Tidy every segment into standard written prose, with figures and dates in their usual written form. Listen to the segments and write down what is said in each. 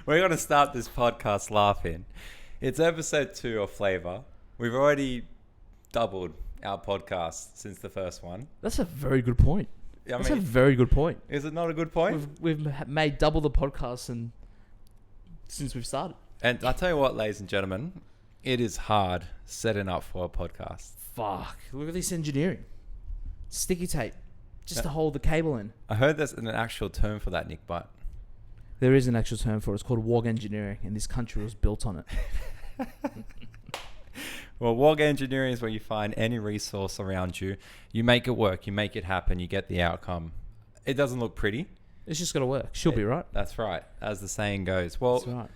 We're going to start this podcast laughing. It's episode 2 of Flaeva. We've already doubled our podcast since the first one. That's a very good point. I That's mean, a very good point. is it not a good point? We've made double the podcast since we've started. And I tell you what, ladies and gentlemen, it is hard setting up for a podcast. Fuck. Look at this engineering. Sticky tape. Just to hold the cable in. I heard there's an actual term for that, Nick, but... There is an actual term for it. It's called WOG engineering, and this country was built on it. Well, WOG engineering is where you find any resource around you. You make it work. You make it happen. You get the outcome. It doesn't look pretty. It's just got to work. She'll be right. That's right, as the saying goes. Well, That's right.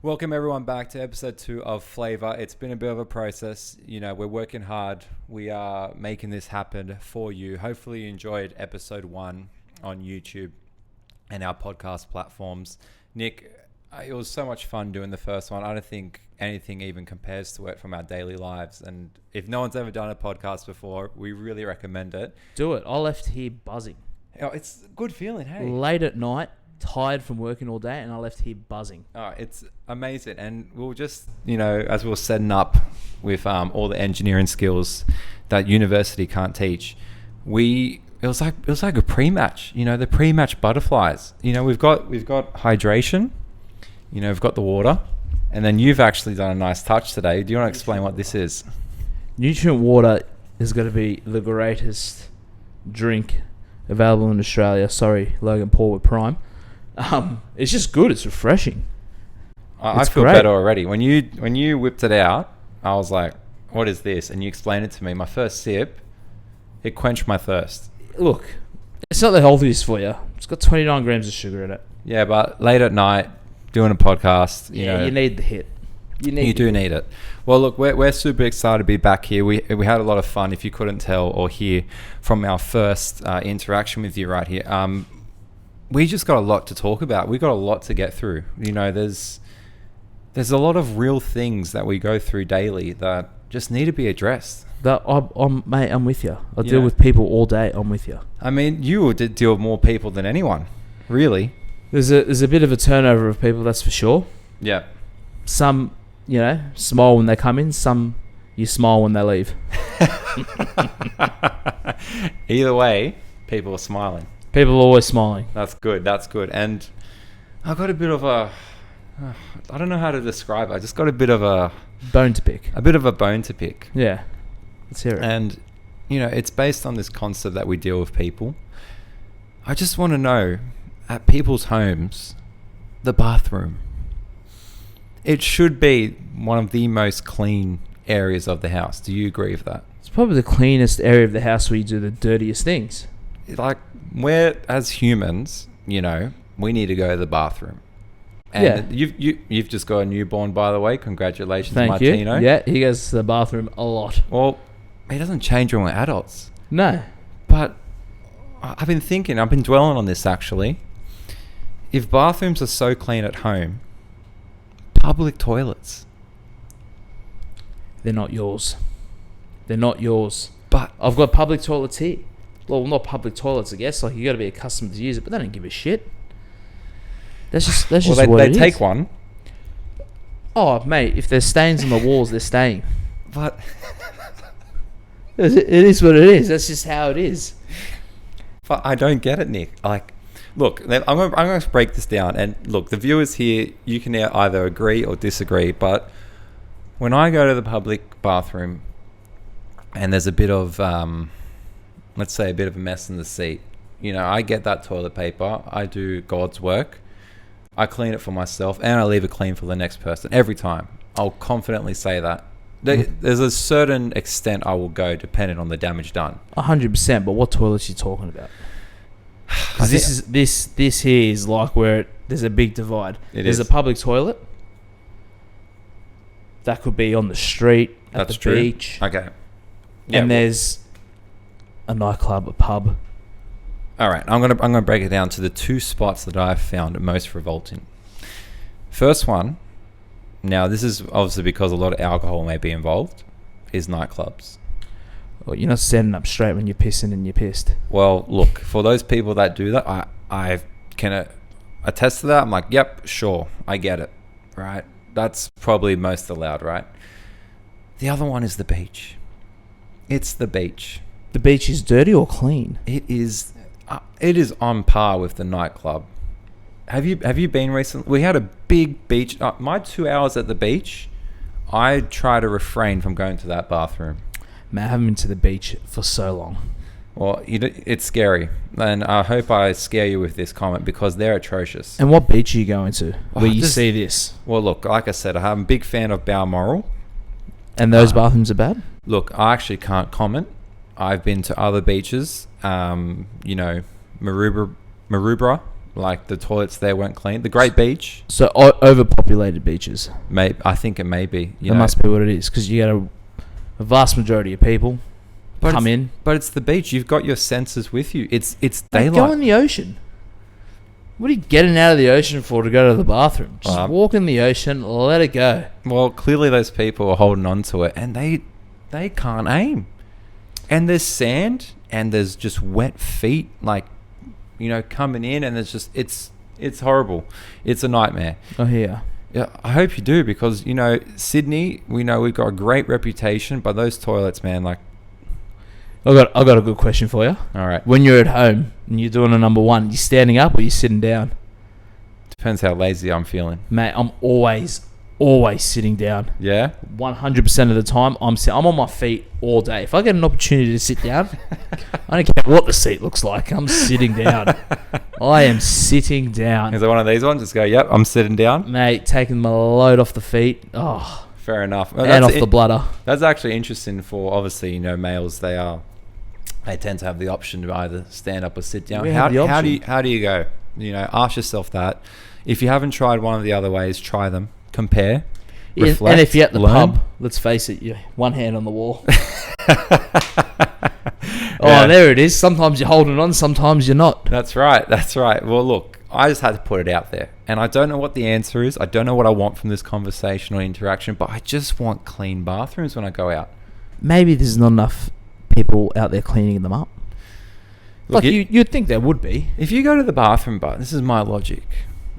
welcome everyone back to episode 2 of Flaeva. It's been a bit of a process. You know, we're working hard. We are making this happen for you. Hopefully you enjoyed episode 1 on YouTube and our podcast platforms. Nick, it was so much fun doing the first one. I don't think anything even compares to it from our daily lives. And if no one's ever done a podcast before, we really recommend it. Do it. I left here buzzing. Oh, it's a good feeling, hey? Late at night, tired from working all day, and I left here buzzing. Oh, it's amazing. And we'll just, you know, as we were setting up with all the engineering skills that university can't teach, it was like a pre-match, you know, the pre-match butterflies. You know, we've got hydration, you know, we've got the water, and then you've actually done a nice touch today. Do you want to explain what this is? Nutrient water is going to be the greatest drink available in Australia. Sorry, Logan Paul with Prime. It's just good. It's refreshing. I feel great. better already. When you whipped it out, I was like, what is this? And you explained it to me. My first sip, it quenched my thirst. Look, it's not the healthiest for you. It's got 29 grams of sugar in it. Yeah, but late at night, doing a podcast, you know, you need the hit. You do need it. Well, look, we're super excited to be back here. We had a lot of fun, if you couldn't tell or hear from our first interaction with you right here. We just got a lot to talk about. We got a lot to get through. You know, there's a lot of real things that we go through daily that just need to be addressed. Mate, I'm with you. I Yeah. deal with people all day. I'm with you. I mean, you deal with more people than anyone, really. There's a bit of a turnover of people, that's for sure. Yeah. Some, you know, smile when they come in. Some, you smile when they leave. Either way, people are smiling. People are always smiling. That's good. That's good. And I got a bit of a... I don't know how to describe it. I just got a bit of a Bone to pick. bone to pick. Yeah. Let's hear it. And, you know, it's based on this concept that we deal with people. I just want to know, at people's homes, the bathroom. It should be one of the most clean areas of the house. Do you agree with that? It's probably the cleanest area of the house where you do the dirtiest things. Like, we're, as humans, you know, we need to go to the bathroom. And you've just got a newborn, by the way. Congratulations, Thank Martino. you. Yeah, he goes to the bathroom a lot. Well, it doesn't change when we're adults. No. But I've been dwelling on this actually. If bathrooms are so clean at home, public toilets. They're not yours. They're not yours. But I've got public toilets here. Well, not public toilets, I guess. Like, you got to be accustomed to use it, but they don't give a shit. That's just what it is. They take one. Oh, mate, if there's stains on the walls, they're staying. But It is what it is. That's just how it is. but I don't get it, Nick. Like, look, I'm going to break this down. And look, the viewers here, you can either agree or disagree. But when I go to the public bathroom and there's a bit of, let's say, a bit of a mess in the seat, you know, I get that toilet paper. I do God's work. I clean it for myself and I leave it clean for the next person every time. I'll confidently say that. There's a certain extent I will go depending on the damage done. 100%, but what toilets are you talking about? Because this here is like where there's a big divide. There's a public toilet. That could be on the street, at the beach. Okay. And there's a nightclub, a pub. All right, I'm gonna break it down to the 2 spots that I've found most revolting. First one, now this is obviously because a lot of alcohol may be involved, is nightclubs. Well, you're not standing up straight when you're pissing and you're pissed. Well, look, for those people that do that, I can attest to that. I'm like, yep, sure, I get it, right? That's probably most allowed, right? The other one is the beach. It's the beach. The beach is dirty or clean? It is on par with the nightclub. Have you been recently? We had a big beach. My 2 hours at the beach, I try to refrain from going to that bathroom. Man, I haven't been to the beach for so long. Well, it's scary, and I hope I scare you with this comment because they're atrocious. And what beach are you going to where you see this? Well, look, like I said, I'm a big fan of Balmoral. And those bathrooms are bad? Look, I actually can't comment. I've been to other beaches, Maroubra, like the toilets there weren't clean. The Great Beach. So overpopulated beaches. I think it may be. That must be what it is, because you get a vast majority of people come in. But it's the beach. You've got your senses with you. It's daylight. Go in the ocean. What are you getting out of the ocean for to go to the bathroom? Just walk in the ocean, let it go. Well, clearly those people are holding on to it, and they can't aim. And there's sand, and there's just wet feet, like, coming in, and there's just it's horrible. It's a nightmare. Oh yeah. Yeah, I hope you do, because Sydney, we know we've got a great reputation, but those toilets, man, like. I got a good question for you. All right. When you're at home and you're doing a number one, you standing up or you sitting down? Depends how lazy I'm feeling. Mate, I'm always sitting down. Yeah? 100% of the time, I'm on my feet all day. If I get an opportunity to sit down, I don't care what the seat looks like. I'm sitting down. I am sitting down. Is it one of these ones? Just go, yep, I'm sitting down. Mate, taking my load off the feet. Oh. Fair enough. And off the bladder. That's actually interesting for, obviously, males. They tend to have the option to either stand up or sit down. How do you go? Ask yourself that. If you haven't tried one of the other ways, try them. Compare. Reflect, and if you're at the learn. pub, let's face it, you're one hand on the wall. Oh, there it is. Sometimes you're holding on, sometimes you're not. That's right. Well, look, I just had to put it out there. And I don't know what the answer is. I don't know what I want from this conversation or interaction, but I just want clean bathrooms when I go out. Maybe there's not enough people out there cleaning them up. Look, you'd think there would be. If you go to the bathroom, but this is my logic.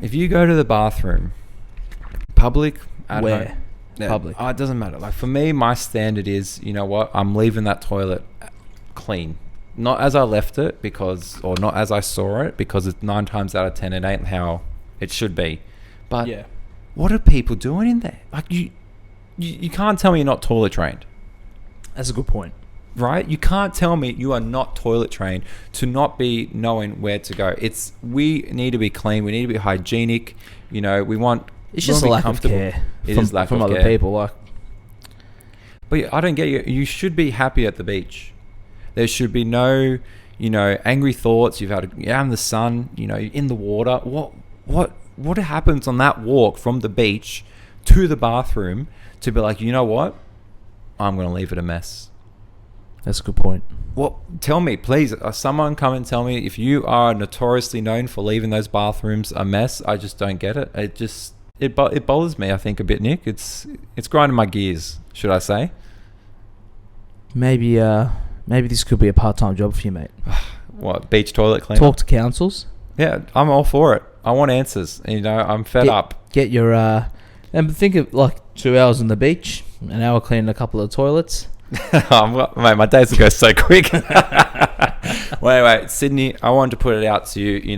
If you go to the bathroom, public, at where? Home, Public. It doesn't matter. Like for me, my standard is, you know what? I'm leaving that toilet clean. Not as I left it or not as I saw it, because it's 9 times out of 10 it ain't how it should be. But what are people doing in there? Like you can't tell me you're not toilet trained. That's a good point. Right? You can't tell me you are not toilet trained to not be knowing where to go. We need to be clean. We need to be hygienic. We want. It's just a lack of care. It is lack from of other care. people. But I don't get you. You should be happy at the beach. There should be no, angry thoughts. You're out in the sun. In the water. What happens on that walk from the beach to the bathroom to be like, you know what? I'm going to leave it a mess. That's a good point. Well, tell me, please. Someone come and tell me if you are notoriously known for leaving those bathrooms a mess. I just don't get it. It bothers me, I think, a bit, Nick. It's grinding my gears, should I say? Maybe this could be a part-time job for you, mate. What, beach toilet cleaner? Talk to councils. Yeah, I'm all for it. I want answers. I'm fed up. Get your and think of like 2 hours on the beach, an hour cleaning a couple of toilets. Mate, my days will go so quick. Wait, Sydney, I wanted to put it out to you.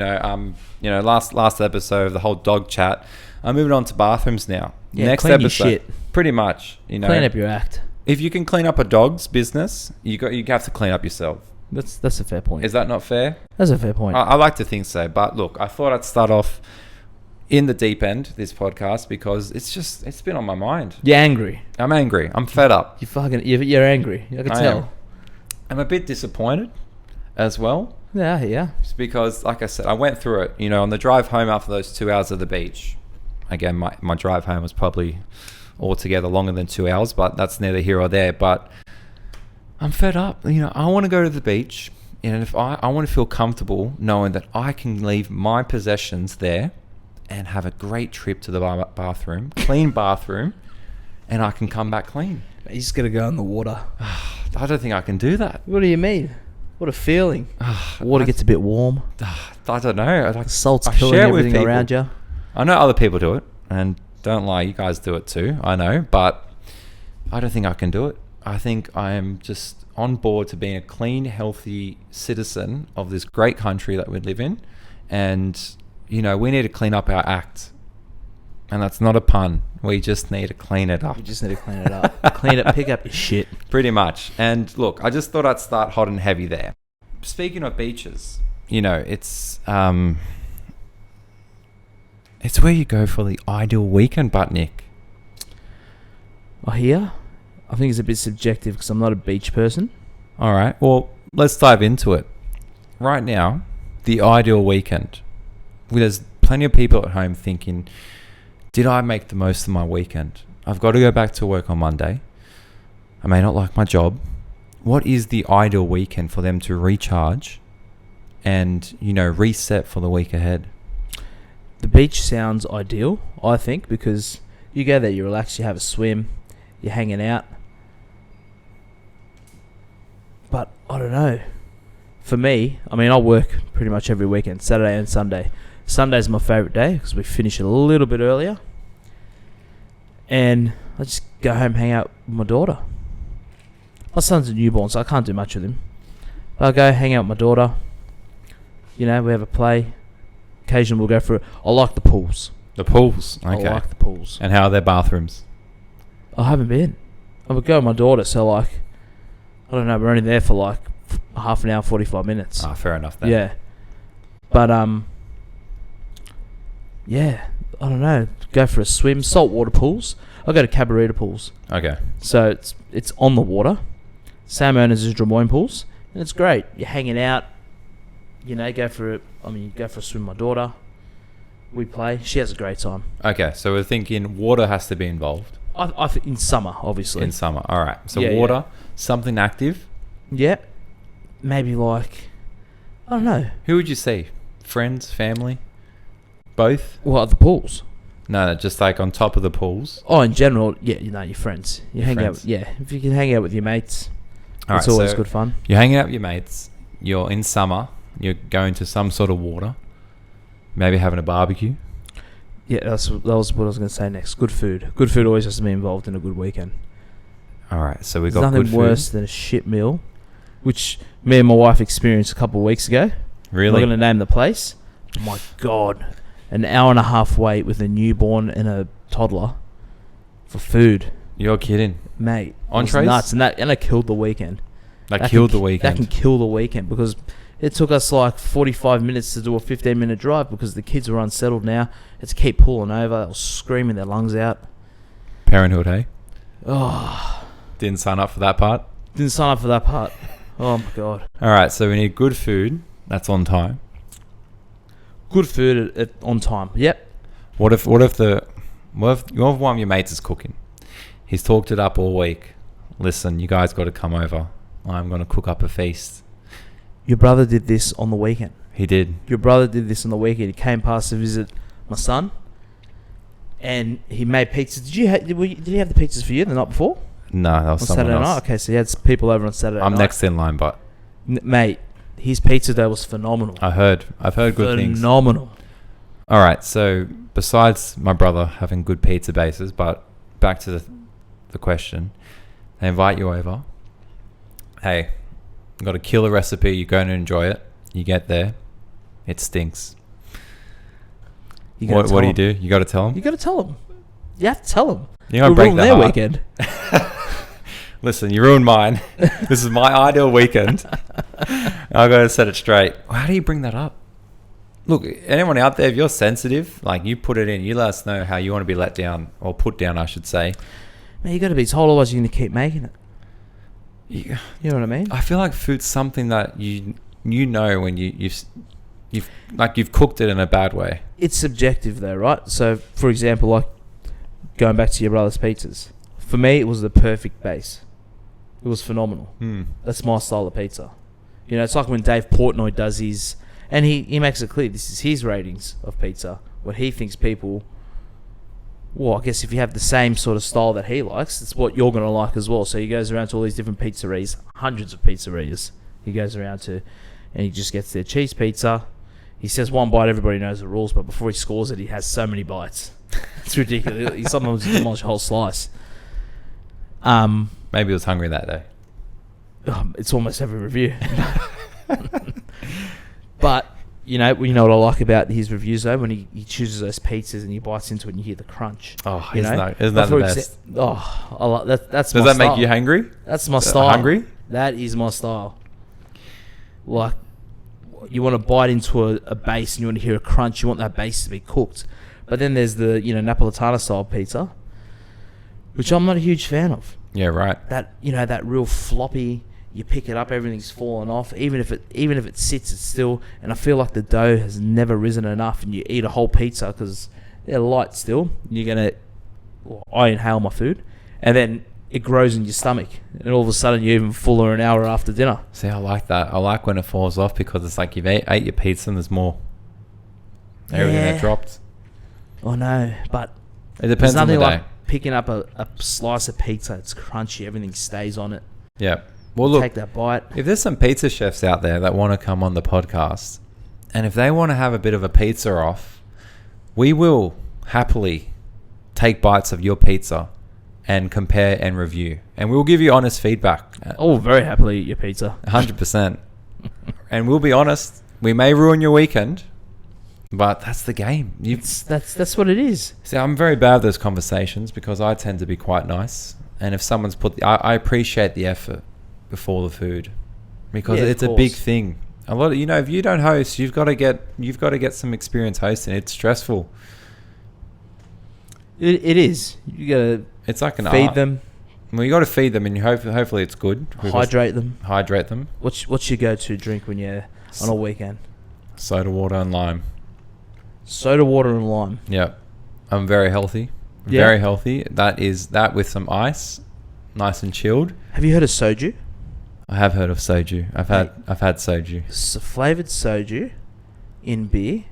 Last episode of the whole dog chat. I'm moving on to bathrooms now. Yeah, next clean episode, your shit. Pretty much. Clean up your act. If you can clean up a dog's business, you have to clean up yourself. That's a fair point. Is that not fair? That's a fair point. I like to think so, but look, I thought I'd start off in the deep end this podcast because it's been on my mind. You're angry. I'm angry. I'm fed up. You're angry. I can tell. I'm a bit disappointed as well. Yeah. It's because, like I said, I went through it. On the drive home after those 2 hours of the beach. Again, my drive home was probably altogether longer than 2 hours, but that's neither here or there. But I'm fed up. I want to go to the beach, and if I want to feel comfortable knowing that I can leave my possessions there and have a great trip to the bathroom, clean bathroom, and I can come back clean. You just got to go in the water. I don't think I can do that. What do you mean? What a feeling. Water gets a bit warm. I don't know. The salt's I killing share it with everything people. around you. I know other people do it, and don't lie, you guys do it too. I know, but I don't think I can do it. I think I am just on board to being a clean, healthy citizen of this great country that we live in, and we need to clean up our act. And that's not a pun. We just need to clean it up. You just need to clean it up. Clean it, pick up your shit. Pretty much. And look, I just thought I'd start hot and heavy there. Speaking of beaches, it's where you go for the ideal weekend, but Nick. I think it's a bit subjective because I'm not a beach person. All right. Well, let's dive into it. Right now, the ideal weekend. There's plenty of people at home thinking, did I make the most of my weekend? I've got to go back to work on Monday. I may not like my job. What is the ideal weekend for them to recharge and, reset for the week ahead? The beach sounds ideal, I think, because you go there, you relax, you have a swim, you're hanging out. But I don't know. For me, I work pretty much every weekend, Saturday and Sunday. Sunday's my favourite day because we finish a little bit earlier. And I just go home, hang out with my daughter. My son's a newborn, so I can't do much with him. But I'll go hang out with my daughter. We have a play. Occasionally we'll go for it. I like the pools. The pools? Okay. I like the pools. And how are their bathrooms? I haven't been. I would go with my daughter, so I don't know, we're only there for half an hour, 45 minutes. Fair enough then. Yeah. But, yeah, I don't know. Go for a swim. Saltwater pools. I go to Cabarita pools. Okay. So it's on the water. Same owners as Drummoyne pools. And it's great. You're hanging out. Go for a swim with my daughter. We play. She has a great time. Okay, so we're thinking water has to be involved. I think in summer, obviously. In summer, all right. So Yeah, water, something active. Yeah. Maybe I don't know. Who would you see? Friends, family, both? Well, at the pools. No, just on top of the pools. Oh, in general, yeah, your friends. You hang friends. out. Yeah, if you can hang out with your mates, All it's right, always so good fun. You're hanging out with your mates. You're in summer. You're going to some sort of water. Maybe having a barbecue. Yeah, that was what I was going to say next. Good food. Good food always has to be involved in a good weekend. All right, so we There's got nothing good food. worse than a shit meal, which me and my wife experienced a couple of weeks ago. Really? I'm not going to name the place. Oh my God. An hour and a half wait with a newborn and a toddler for food. You're kidding. Mate. It was Entrees? nuts. And that killed the weekend. That killed the weekend. That can kill the weekend because it took us 45 minutes to do a 15-minute drive because the kids were unsettled now. It's keep pulling over. They were screaming their lungs out. Parenthood, hey? Oh. Didn't sign up for that part? Didn't sign up for that part. Oh, my God. All right, so we need good food. That's on time. Good food on time. Yep. What if one of your mates is cooking? He's talked it up all week. Listen, you guys got to come over. I'm going to cook up a feast. Your brother did this on the weekend. He did. Your brother did this on the weekend. He came past to visit my son, and he made pizzas. Did he have the pizzas for you the night before? No, that was On someone Saturday else. night? Okay, so he had some people over on Saturday night. I'm next in line, but Mate, his pizza dough was phenomenal. I've heard good things. Phenomenal. All right, so besides my brother having good pizza bases, but back to the question. They invite you over. Hey, I've got a killer recipe. You're going to enjoy it. You get there. It stinks. What do you do? You got to tell them? You got to tell them. You have to tell them. You're going to break their heart. weekend. Listen, you ruined mine. This is my ideal weekend. I've got to set it straight. How do you bring that up? Look, anyone out there, if you're sensitive, you put it in. You let us know how you want to be let down, or put down, I should say. Man, you got to be told, otherwise you're going to keep making it. You know what I mean? I feel like food's something that you when you've cooked it in a bad way. It's subjective though, right? So, for example, going back to your brother's pizzas. For me, it was the perfect base. It was phenomenal. That's my style of pizza. It's like when Dave Portnoy does his... And he makes it clear, this is his ratings of pizza. What he thinks people... Well, I guess if you have the same sort of style that he likes, it's what you're going to like as well. So he goes around to all these different pizzerias, hundreds of pizzerias he goes around to, and he just gets their cheese pizza. He says one bite, everybody knows the rules, but before he scores it, he has so many bites. It's ridiculous. He sometimes demolishes a whole slice. Maybe he was hungry that day. It's almost every review. But you know what I like about his reviews though, when he chooses those pizzas and he bites into it and you hear the crunch. Oh, isn't that the best? I like that. That's Does my that style. make you hungry? That's my style. Hungry? That is my style. Like, you want to bite into a base and you want to hear a crunch. You want that base to be cooked. But then there's the Napolitana style pizza, which I'm not a huge fan of. Yeah, right. That real floppy. You pick it up, everything's fallen off. Even if it sits, it's still. And I feel like the dough has never risen enough. And you eat a whole pizza because they're light still. I inhale my food, and then it grows in your stomach, and all of a sudden you're even fuller an hour after dinner. See, I like that. I like when it falls off because it's like you've ate your pizza and there's more. Everything that dropped. Oh no, but it depends on the day. Like picking up a slice of pizza. It's crunchy. Everything stays on it. Yeah. Well, look, take that bite. If there's some pizza chefs out there that want to come on the podcast, and if they want to have a bit of a pizza off, we will happily take bites of your pizza and compare and review. And we'll give you honest feedback. Oh, very happily eat your pizza. 100%. And we'll be honest, we may ruin your weekend, but that's the game. That's what it is. See, I'm very bad at those conversations because I tend to be quite nice. And if someone's I appreciate the effort before the food because it's a big thing. A lot of, if you don't host, you've got to get some experience hosting. It's stressful. It is. You gotta. It's like an feed art. them. Well, you got to feed them, and hopefully it's good. Hydrate them. Hydrate them. What's your go-to drink when you're on a weekend? Soda water and lime. Soda water and lime. Yeah, I'm very healthy. Yeah. Very healthy. That with some ice, nice and chilled. Have you heard of soju? I have heard of soju. I've had soju. Flavored soju in beer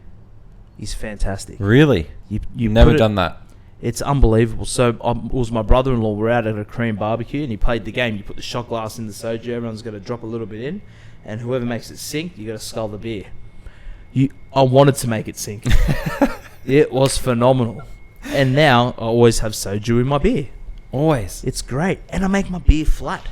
is fantastic. Really? You've never done that. It's unbelievable. So it was my brother-in-law. We're out at a Korean barbecue, and he played the game. You put the shot glass in the soju. Everyone's got to drop a little bit in, and whoever makes it sink, you got to scull the beer. I wanted to make it sink. It was phenomenal. And now I always have soju in my beer. Always. It's great, and I make my beer flat.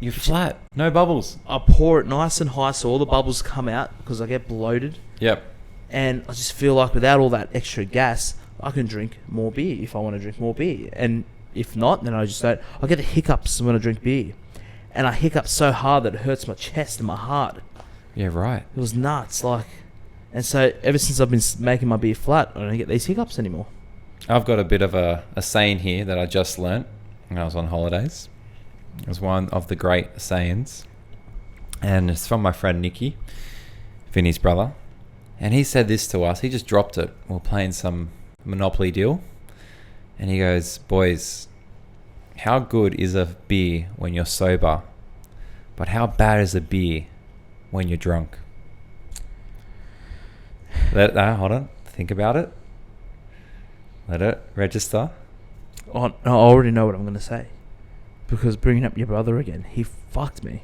You're flat. No bubbles. I pour it nice and high so all the bubbles come out because I get bloated. Yep. And I just feel like without all that extra gas, I can drink more beer if I want to drink more beer. And if not, then I just don't. I get the hiccups when I drink beer. And I hiccup so hard that it hurts my chest and my heart. Yeah, right. It was nuts. And so ever since I've been making my beer flat, I don't get these hiccups anymore. I've got a bit of a saying here that I just learnt when I was on holidays. It was one of the great sayings. And it's from my friend Nicky, Vinny's brother. And he said this to us. He just dropped it. We were playing some Monopoly deal. And he goes, boys, how good is a beer when you're sober? But how bad is a beer when you're drunk? Hold on. Think about it. Let it register. Oh, I already know what I'm going to say. Because bringing up your brother again, he fucked me.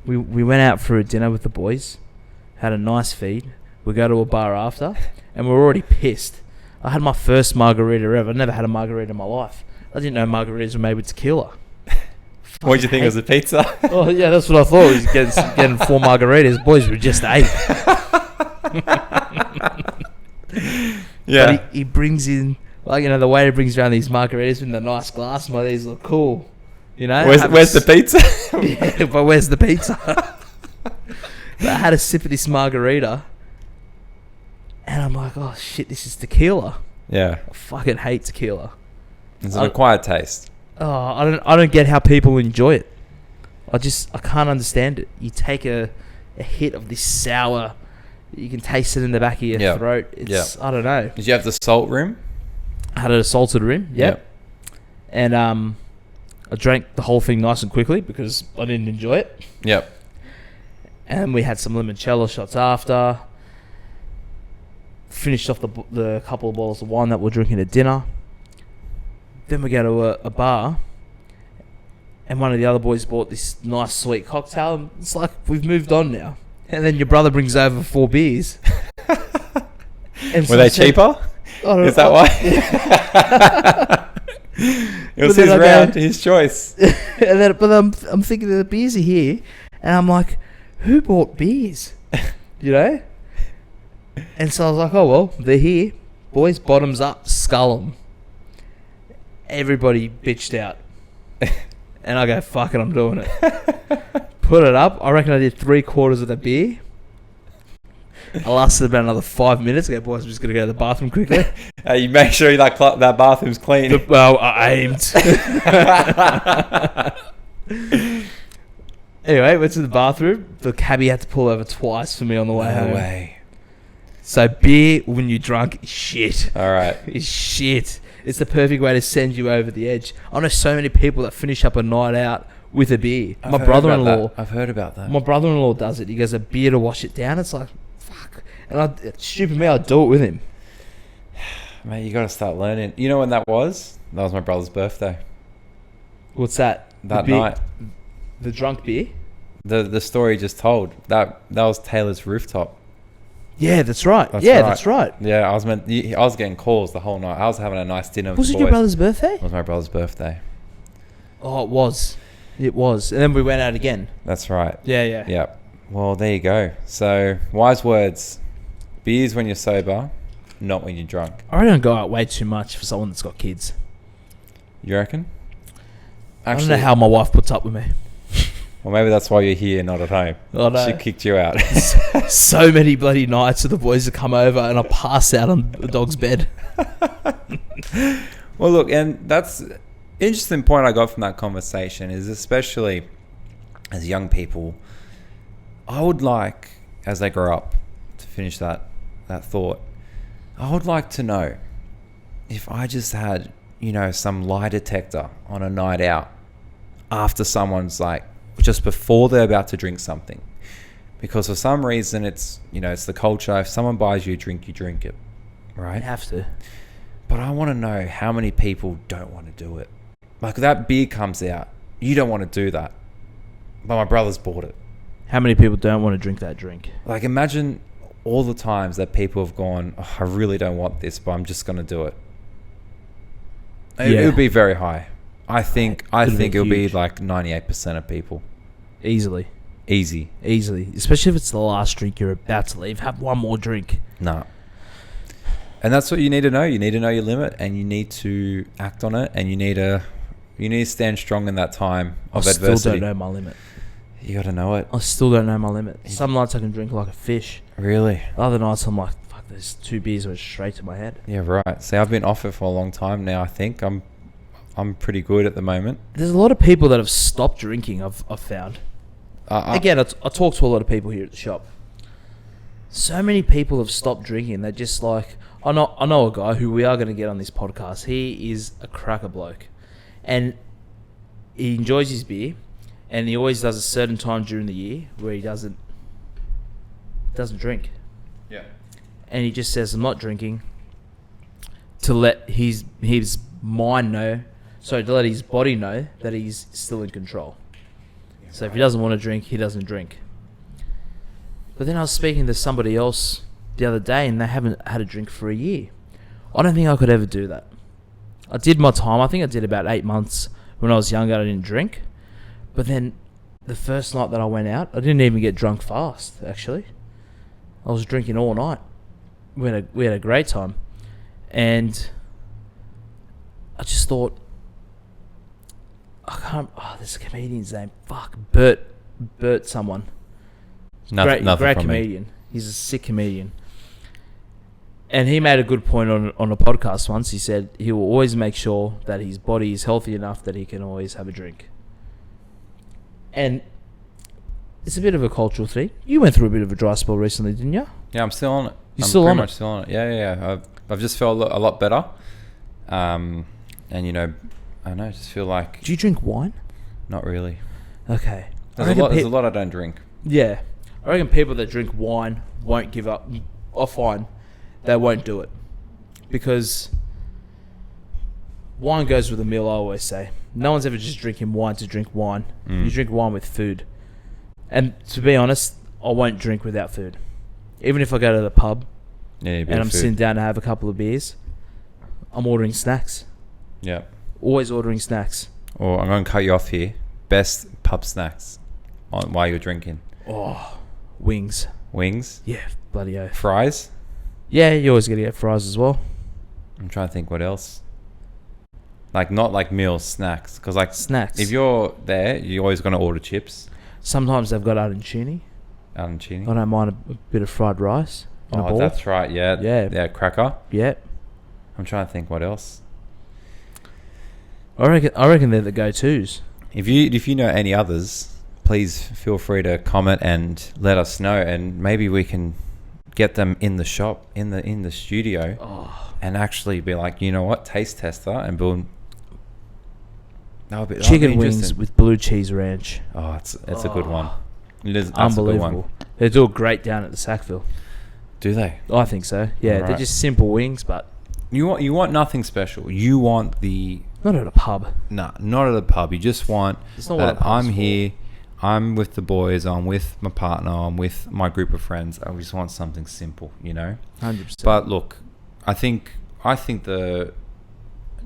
We went out for a dinner with the boys, had a nice feed. We go to a bar after, and we're already pissed. I had my first margarita ever. I never had a margarita in my life. I didn't know margaritas were made with tequila. What did you think it was a pizza? Oh yeah, that's what I thought. He was getting 4 margaritas. Boys were just 8. Yeah. But he brings in, the waiter brings around these margaritas in the nice glass. These look cool. Where's the pizza? Yeah, but where's the pizza? But I had a sip of this margarita, and I'm like, oh shit, this is tequila. Yeah. I fucking hate tequila. It's an acquired taste. Oh, I don't get how people enjoy it. I can't understand it. You take a hit of this sour, you can taste it in the back of your throat. It's I don't know. Did you have the salt rim? I had a salted rim. Yep. And I drank the whole thing nice and quickly because I didn't enjoy it. Yep. And we had some limoncello shots after. Finished off the couple of bottles of wine that we're drinking at dinner. Then we go to a bar, and one of the other boys bought this nice sweet cocktail. And it's like we've moved on now, And then your brother brings over 4 beers. And Were they cheaper? Is that why? It was his round, his choice. But I'm thinking the beers are here, and I'm like, who bought beers? You know? And so I was like, oh well, they're here. Boys, bottoms up, scull them. Everybody bitched out. And I go, fuck it, I'm doing it. Put it up. I reckon I did 3/4 of the beer. I lasted about another 5 minutes. I go, boys, I'm just going to go to the bathroom quickly. You make sure that bathroom's clean. Well, I aimed. Anyway, went to the bathroom. The cabbie had to pull over twice for me on the way home. No way. So beer, when you're drunk, is shit. All right. It's shit. It's the perfect way to send you over the edge. I know so many people that finish up a night out with a beer. I've heard about that. My brother-in-law does it. He goes, a beer to wash it down. It's like, fuck. And stupid me, I'd do it with him. Mate, you got to start learning. You know when that was? That was my brother's birthday. What's that? That night. The drunk beer? The story just told. That was Taylor's rooftop. Yeah, that's right. That's right. Yeah, I was getting calls the whole night. I was having a nice dinner with Was the it boys. your brother's birthday? It was my brother's birthday. Oh, it was. It was. And then we went out again. That's right. Yeah. Yep. Well, there you go. So, wise words. Beers when you're sober, not when you're drunk. I don't go out way too much for someone that's got kids. You reckon? I don't know how my wife puts up with me. Well, maybe that's why you're here, not at home. I know. She kicked you out. So many bloody nights of the boys that come over and I pass out on the dog's bed. Well, look, and that's an interesting point I got from that conversation is especially as young people, I would like, as they grow up, to finish that thought, I would like to know if I just had, some lie detector on a night out after someone's like, just before they're about to drink something. Because for some reason it's the culture. If someone buys you a drink, you drink it. Right? You have to. But I want to know how many people don't want to do it. Like that beer comes out. You don't want to do that. But my brother's bought it. How many people don't want to drink that drink? Like imagine all the times that people have gone, oh, I really don't want this, but I'm just going to do it. It would be very high. I think it would be like 98% of people. Easily. Easy. Especially if it's the last drink you're about to leave. Have one more drink. No. And that's what you need to know. You need to know your limit and you need to act on it and you need to stand strong in that time of adversity. I still don't know my limit. You got to know it. I still don't know my limit. Some nights I can drink like a fish. Really? Other nights I'm like, fuck, there's 2 beers went straight to my head. Yeah, right. See, I've been off it for a long time now, I think. I'm pretty good at the moment. There's a lot of people that have stopped drinking, I've found. Again, I talk to a lot of people here at the shop. So many people have stopped drinking. They're just like... I know a guy who we are going to get on this podcast. He is a cracker bloke. And he enjoys his beer. And he always does a certain time during the year where he doesn't drink. Yeah. And he just says, I'm not drinking, to let his mind know... So to let his body know that he's still in control. So if he doesn't want to drink, he doesn't drink. But then I was speaking to somebody else the other day and they haven't had a drink for a year. I don't think I could ever do that. I did my time. I think I did about 8 months when I was younger. I didn't drink. But then the first night that I went out, I didn't even get drunk fast, actually. I was drinking all night. We had a great time. And I just thought, there's a comedian's name. Fuck, Bert someone. Nothing great from comedian. Me. He's a sick comedian. And he made a good point on a podcast once. He said he will always make sure that his body is healthy enough that he can always have a drink. And it's a bit of a cultural thing. You went through a bit of a dry spell recently, didn't you? Yeah, I'm still on it. You're still on it? I'm pretty much still on it. Yeah. I've just felt a lot better. And I don't know, I just feel like... Do you drink wine? Not really. Okay. There's a lot I don't drink. Yeah. I reckon people that drink wine won't give up. I find they won't do it. Because wine goes with a meal, I always say. No one's ever just drinking wine to drink wine. You drink wine with food. And to be honest, I won't drink without food. Even if I go to the pub Yeah, and I'm sitting down to have a couple of beers, I'm ordering snacks. Yeah. Always ordering snacks. Or I'm going to cut you off here. Best pub snacks while you're drinking. Oh, wings. Wings? Yeah, bloody oath. Fries? Yeah, you always got to get fries as well. I'm trying to think what else. Like, not like meals, snacks. Because, like, Snacks. if you're there, you're always going to order chips. Sometimes they've got arancini. Arancini. I don't mind a bit of fried rice. In a Oh, ball. that's right. Yeah. Yeah. Yeah, cracker. Yeah. I'm trying to think what else. I reckon they're the go-tos. If you know any others, please feel free to comment and let us know, and maybe we can get them in the shop, in the studio, and actually be like, you know what, taste tester, and build. Chicken wings with blue cheese ranch. Oh, it's a good one. It is Unbelievable. A good one. They do it great down at the Sackville. Do they? I think so. Yeah, Alright. they're just simple wings, but You want nothing special. You want the not at a pub. not at a pub. You just want It's not what a that pub's I'm for. here. I'm with the boys. I'm with my partner. I'm with my group of friends. I just want something simple, 100%. But look, I think the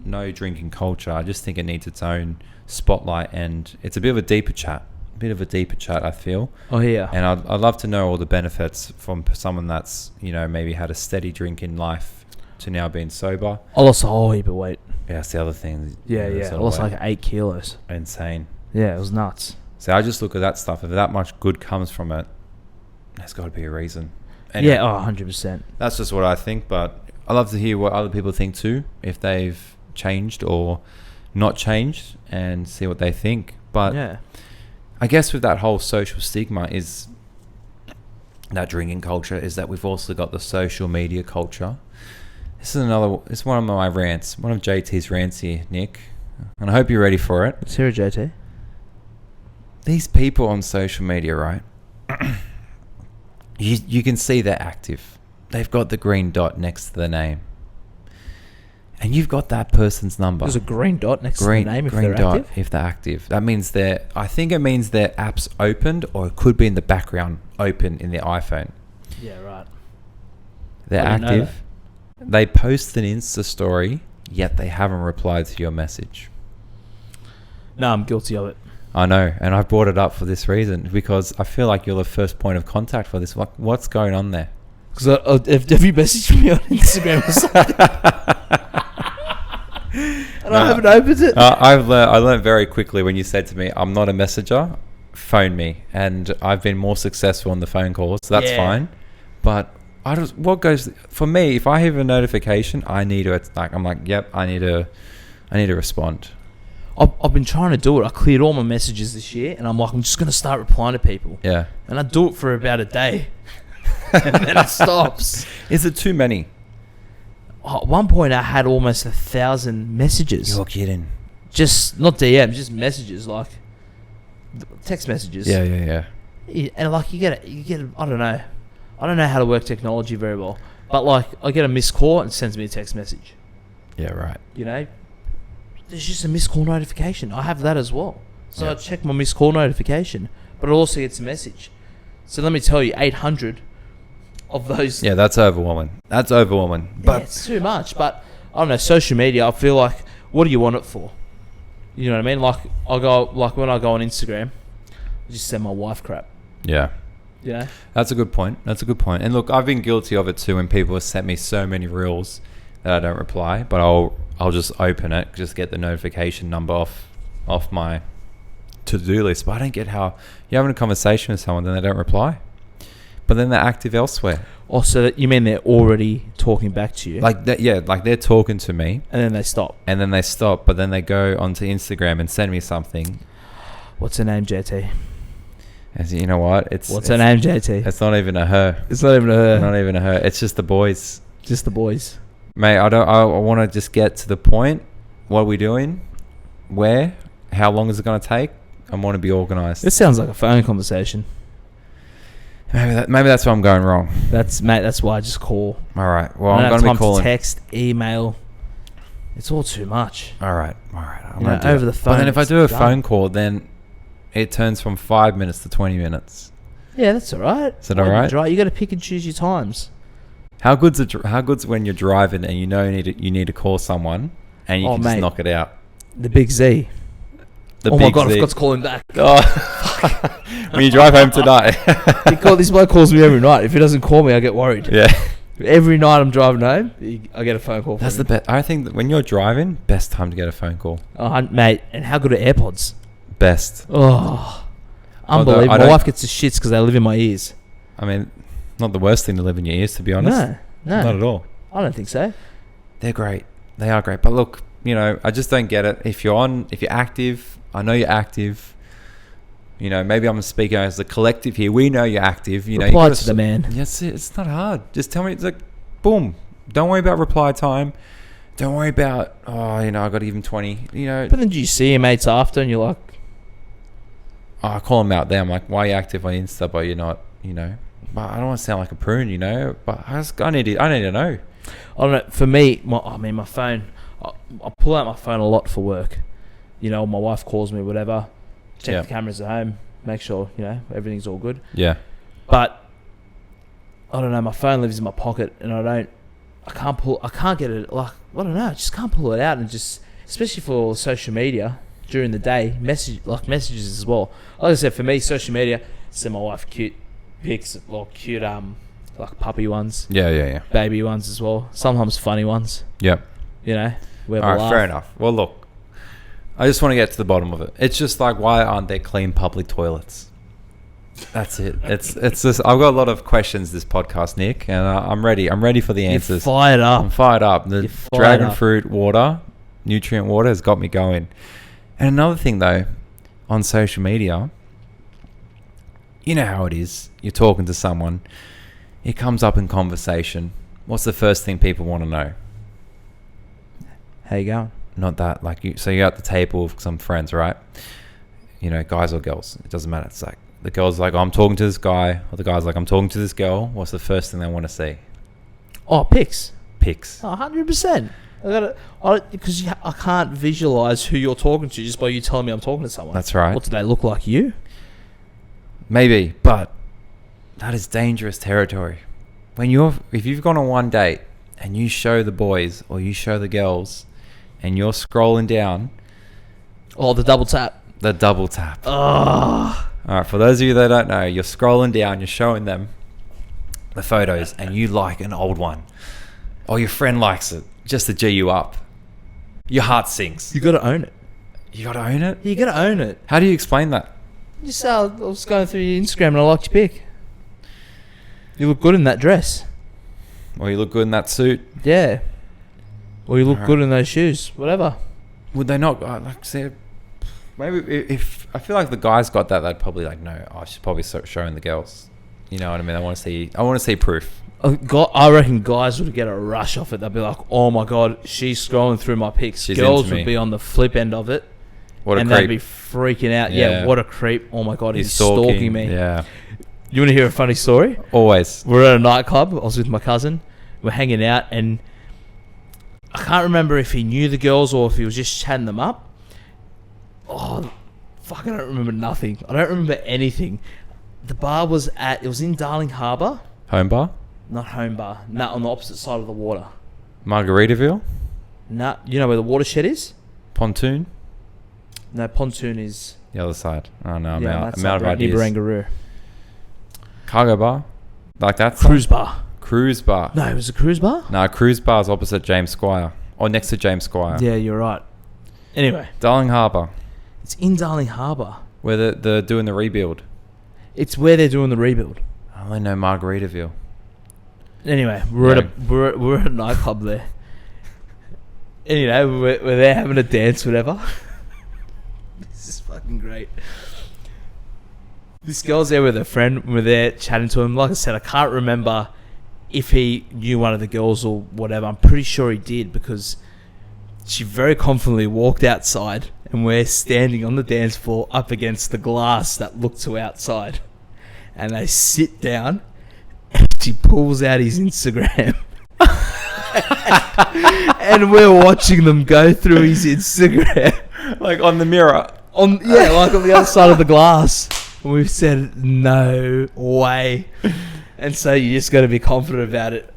no drinking culture, I just think it needs its own spotlight, and it's a bit of a deeper chat. I feel. Oh yeah. And I'd love to know all the benefits from someone that's maybe had a steady drink in life to now being sober. I lost a whole heap of weight. Yeah, that's the other thing. Yeah. I lost like 8 kilos. Insane. Yeah, it was nuts. So I just look at that stuff. If that much good comes from it, there's got to be a reason. Anyway, Yeah, 100%. that's just what I think. But I love to hear what other people think too, if they've changed or not changed, and see what they think. But Yeah. I guess with that whole social stigma is that drinking culture is that we've also got the social media culture. It's one of my rants, one of JT's rants here, Nick, and I hope you're ready for it. Let's hear it, JT. These people on social media, right? you can see they're active. They've got the green dot next to the name. And you've got that person's number. There's a green dot next to the name if they're active. If they're active. That means I think it means their app's opened, or it could be in the background open in their iPhone. Yeah, right. They're I didn't know active. They post an Insta story, yet they haven't replied to your message. No, I'm guilty of it. I know, and I brought it up for this reason, because I feel like you're the first point of contact for this. What's going on there? Because have you messaged me on Instagram or something? And I haven't opened it. I learned very quickly when you said to me, I'm not a messenger, phone me. And I've been more successful on the phone calls, so that's fine. But for me, if I have a notification, I need to, I'm like, yep, I need to respond. I've been trying to do it. I cleared all my messages this year, and I'm like, I'm just going to start replying to people. Yeah. And I do it for about a day. And then it stops. Is it too many? At one point, I had almost 1,000 messages. You're kidding. Just, not DMs, just messages, like text messages. Yeah. And like, you get I don't know. I don't know how to work technology very well. But like, I get a missed call and it sends me a text message. Yeah, right. There's just a missed call notification. I have that as well. So Yeah. I check my missed call notification, but it also gets a message. So let me tell you, 800 of those. Yeah, that's overwhelming. But It's too much. But I don't know, social media, I feel like, what do you want it for? You know what I mean? Like, when I go on Instagram, I just send my wife crap. yeah. Yeah. That's a good point. And look, I've been guilty of it too when people have sent me so many reels that I don't reply, but I'll just open it, just get the notification number off my to-do list. But I don't get how you're having a conversation with someone, then they don't reply. But then they're active elsewhere. Oh, so you mean they're already talking back to you? Like that, yeah, like they're talking to me. And then they stop. And then they stop, but then they go onto Instagram and send me something. What's her name, JT? And you know what? What's her name, JT? It's not even a her. It's not even her. Not even a her. It's just the boys. Just the boys. Mate, I want to just get to the point. What are we doing? Where? How long is it going to take? I want to be organised. This sounds like a phone conversation. Maybe that's where I'm going wrong. That's why I just call. All right. Well, I I'm don't going to have be time calling. text, email. It's all too much. All right. I'm You gonna know, do over it. the phone, But then if I it's do a done. phone call, then it turns from 5 minutes to 20 minutes. Yeah, that's all right. Is that all right? You got to pick and choose your times. How good's when you're driving and you know you need to call someone and you can just knock it out? The big Z. My God, I forgot to call him back. Oh. When you drive home tonight. This bloke calls me every night. If he doesn't call me, I get worried. Yeah. Every night I'm driving home, I get a phone call. That's the best. I think that when you're driving, best time to get a phone call. Oh, mate, and how good are AirPods? Best. Oh, unbelievable. My wife gets the shits because they live in my ears. I mean, not the worst thing to live in your ears, to be honest. No. Not at all. I don't think so. They're great. They are great. But look, I just don't get it. If you're active, I know you're active. Maybe I'm speaking as the collective here. We know you're active. Reply to the man. Yes, it's not hard. Just tell me. It's like, boom. Don't worry about reply time. Don't worry about, I got to give him 20. But then do you see your mates after and you're like... I call them out there. I'm like, why are you active on Insta, but you're not, But I don't want to sound like a prune, But I need to know. I don't know. For me, my phone... I pull out my phone a lot for work. My wife calls me, whatever. Check the cameras at home. Make sure, everything's all good. Yeah. But, I don't know. My phone lives in my pocket and I can't get it, I don't know. I just can't pull it out and just... Especially for social media during the day. Messages as well. Like I said, for me, social media, send my wife cute pics, cute, puppy ones. Yeah. Baby ones as well. Sometimes funny ones. Yep. All right, fair enough. Well, look, I just want to get to the bottom of it. It's just like, why aren't there clean public toilets? That's it. It's just, I've got a lot of questions this podcast, Nick, and I'm ready. I'm ready for the answers. You're fired up. I'm fired up. The dragon fruit water, nutrient water, has got me going. And another thing, though, on social media, you know how it is. You're talking to someone. It comes up in conversation. What's the first thing people want to know? How you going? Not that, so you're at the table with some friends, right? Guys or girls, it doesn't matter. It's like, the girl's like, I'm talking to this guy, or the guy's like, I'm talking to this girl. What's the first thing they want to see? Oh, pics. Pics. 100%. Because I can't visualize who you're talking to just by you telling me I'm talking to someone. That's right. What, do they look like you? Maybe, but that is dangerous territory. If you've gone on one date and you show the boys or you show the girls and you're scrolling down. Oh, the double tap. The double tap. Oh. All right, for those of you that don't know, you're scrolling down, you're showing them the photos, and you like an old one. Or your friend likes it, just to G you up. Your heart sinks. You got to own it. You got to own it? You got to own it. How do you explain that? Just I was going through your Instagram and I liked your pic. You look good in that dress. Or you look good in that suit. Yeah. Or you look good in those shoes. Whatever. Would they not, say, maybe if I feel like the guys got that, they'd probably no, I should probably start showing the girls. You know what I mean? I want to see proof. I reckon guys would get a rush off it. They'd be like, oh my God, she's scrolling through my pics. Girls would be on the flip end of it. What a creep. They'd be freaking out. Yeah, what a creep. Oh my God, he's stalking me. Yeah. You want to hear a funny story? Always. We're at a nightclub. I was with my cousin. We're hanging out and I can't remember if he knew the girls or if he was just chatting them up. Oh, fuck, I don't remember nothing. I don't remember anything. The bar was it was in Darling Harbour. Home bar? Not home bar. No, on the opposite side of the water. Margaritaville? No, you know where the watershed is? Pontoon? No, Pontoon is... The other side. Oh, no, I'm out of near ideas. Barangaroo. Cargo bar? Like that? Cruise bar. Cruise bar. No, it was a cruise bar? No, cruise bar is opposite James Squire. Or next to James Squire. Yeah, you're right. Anyway. Darling Harbour. It's in Darling Harbour. Where they're doing the rebuild. It's where they're doing the rebuild. I only know Margaritaville. Anyway, we're at a nightclub there. Anyway, we're there having a dance, whatever. This is fucking great. This girl's there with her friend. We're there chatting to him. Like I said, I can't remember if he knew one of the girls or whatever. I'm pretty sure he did because she very confidently walked outside and we're standing on the dance floor up against the glass that looked to outside. And they sit down and she pulls out his Instagram. And we're watching them go through his Instagram. Like on the mirror. Like on the other side of the glass. We've said no way. And so you just got to be confident about it.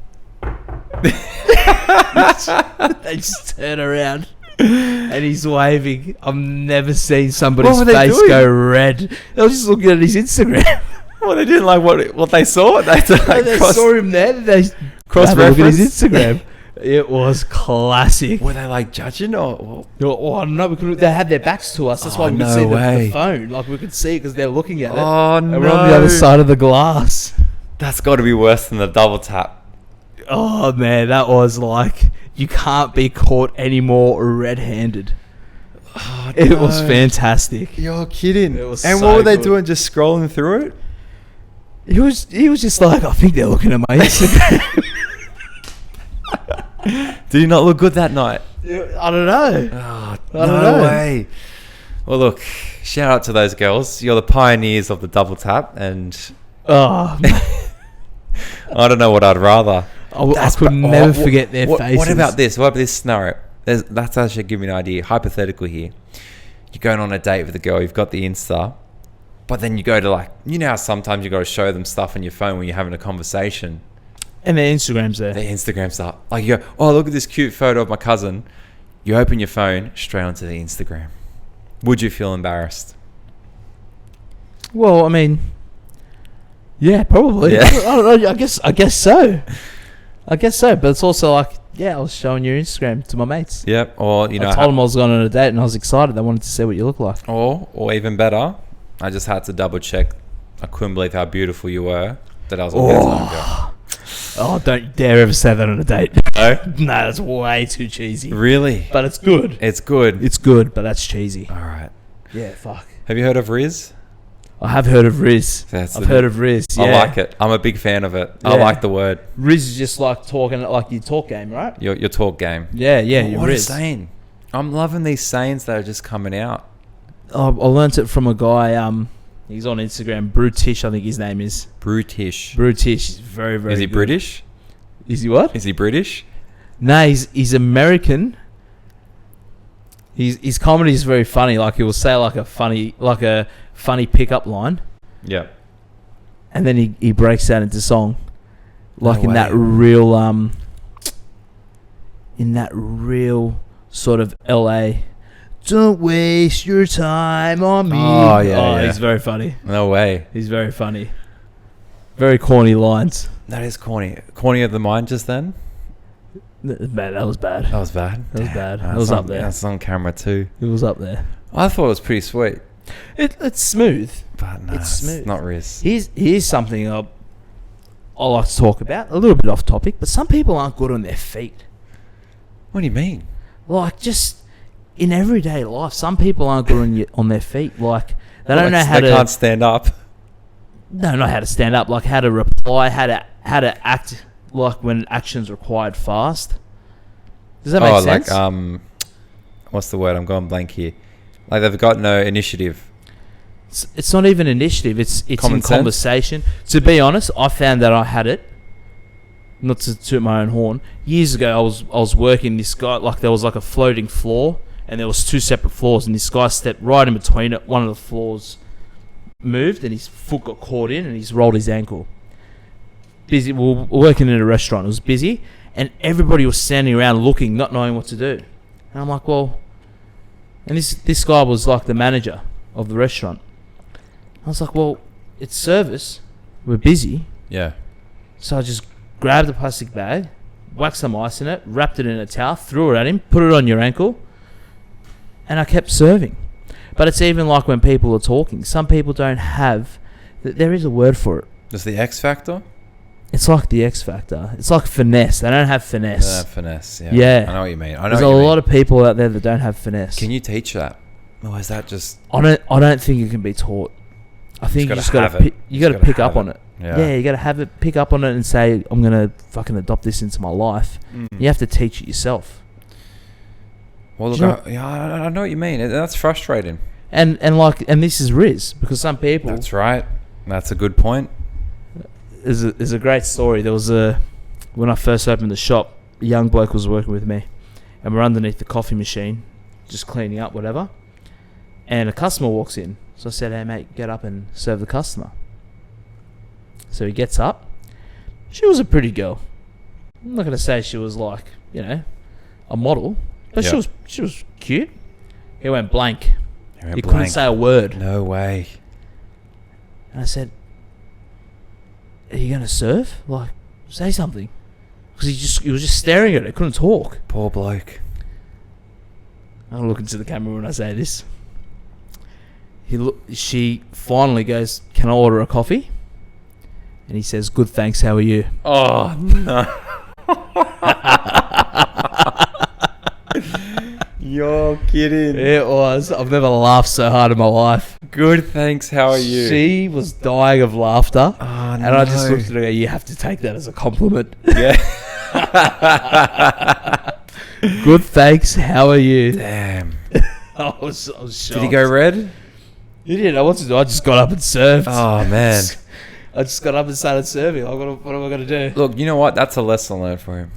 They just turn around and he's waving. I've never seen somebody's face go red. They were just looking at his Instagram. Well, they didn't like what they saw. They saw him there. They cross look at his Instagram. It was classic. Were they like judging or? Oh no, they had their backs to us. That's why we could see the phone. Like we could see it because they're looking at it. Oh no! And we're on the other side of the glass. That's got to be worse than the double tap. Oh man, that was like you can't be caught any more red-handed. Oh, it was fantastic. You're kidding. It was and so what were they good. doing? Just scrolling through it? He was just like, I think they're looking at my Instagram. Did he not look good that night? I don't know. Oh, I don't know. way. Well, look, shout out to those girls. You're the pioneers of the double tap, and Oh, I don't know what I'd rather. I could never forget their faces. What about this? What about this scenario? That's actually give me an idea. Hypothetical here. You're going on a date with a girl. You've got the Insta, but then you go to how sometimes you got to show them stuff on your phone when you're having a conversation. And their Instagram's there. Their Instagram's up. Like you go, oh, look at this cute photo of my cousin. You open your phone, straight onto the Instagram. Would you feel embarrassed? Well, I mean, yeah, probably. Yeah. I don't know. I guess so. But it's also like, yeah, I was showing your Instagram to my mates. Yep. Or I told them I was going on a date and I was excited. I wanted to see what you look like. Or even better, I just had to double check. I couldn't believe how beautiful you were. That I was on Oh, don't dare ever say that on a date. No? No, that's way too cheesy. Really? But it's good. It's good. It's good, but that's cheesy. All right. Yeah, fuck. Have you heard of Riz? I have heard of Riz. I've heard of Riz, yeah. I like it. I'm a big fan of it. Yeah. I like the word. Riz is just like talking, like your talk game, right? Your talk game. Yeah, your What Riz. a saying. I'm loving these sayings that are just coming out. I learnt it from a guy, he's on Instagram, Brutish, I think his name is. Brutish. Brutish. He's very, very Is he good. British? Is he what? Is he British? No, he's American. His comedy is very funny. Like he will say like a funny pickup line, Yeah. and then he breaks that into song, like No in that real sort of LA. Don't waste your time on me. Oh, yeah. He's very funny. No way. He's very funny. Very corny lines. That is corny. Corny of the mind just then? Man, that was bad. That was bad. That was bad. That's It was up there. That's on camera too. It was up there. I thought it was pretty sweet. It's smooth. But no, It's smooth. not Riz. Here's something I like to talk about. A little bit off topic, but some people aren't good on their feet. What do you mean? Like just in everyday life, some people aren't good on their feet. Like they don't know how They can't stand up. No, not how to stand up. Like how to reply, how to act. Like when action's required fast. Does that make sense? Like what's the word? I'm going blank here. Like they've got no initiative. It's not even initiative. It's Common in sense? conversation. To be honest, I found that I had it. Not to toot my own horn. Years ago, I was working. This guy, like there was like a floating floor, and there was two separate floors, and this guy stepped right in between it. One of the floors moved, and his foot got caught in, and he's rolled his ankle. Busy. We were working in a restaurant. It was busy, and everybody was standing around looking, not knowing what to do. And I'm like, well, and this guy was like the manager of the restaurant. I was like, well, it's service. We're busy. Yeah. So I just grabbed a plastic bag, whacked some ice in it, wrapped it in a towel, threw it at him, put it on your ankle, and I kept serving. But it's even like when people are talking. Some people don't have... There is a word for it. Just the X factor? It's like the X factor. It's like finesse. They don't have finesse. Finesse. Yeah. Yeah. I know what you mean. There's a lot of people out there that don't have finesse. Can you teach that? Or is that just... I don't think it can be taught. I think you just got to pick up on it. Yeah. You got to have it, pick up on it and say, I'm going to fucking adopt this into my life. You have to teach it yourself. Well, look, I know what you mean. That's frustrating. And this is Riz, because some people... That's right. That's a good point. There's a great story. There was when I first opened the shop, a young bloke was working with me, and we're underneath the coffee machine, just cleaning up, whatever. And a customer walks in. So I said, hey, mate, get up and serve the customer. So he gets up. She was a pretty girl. I'm not going to say she was like, a model, but Yeah. she was cute. He went blank. He couldn't say a word. No way. And I said, are you going to serve? Like, say something. Because he was just staring at her. Couldn't talk. Poor bloke. I'll look into the camera when I say this. She finally goes, can I order a coffee? And he says, good, thanks, how are you? Oh, no. You're kidding. It was. I've never laughed so hard in my life. Good, thanks, how are you? She was dying of laughter. Oh, and no. I just looked at her and go, you have to take that as a compliment. Yeah. Good, thanks, how are you? Damn. I was shocked. Did he go red? He did. I just got up and served. Oh, man. I just got up and started serving. Like, what am I going to do? Look, you know what? That's a lesson learned for him.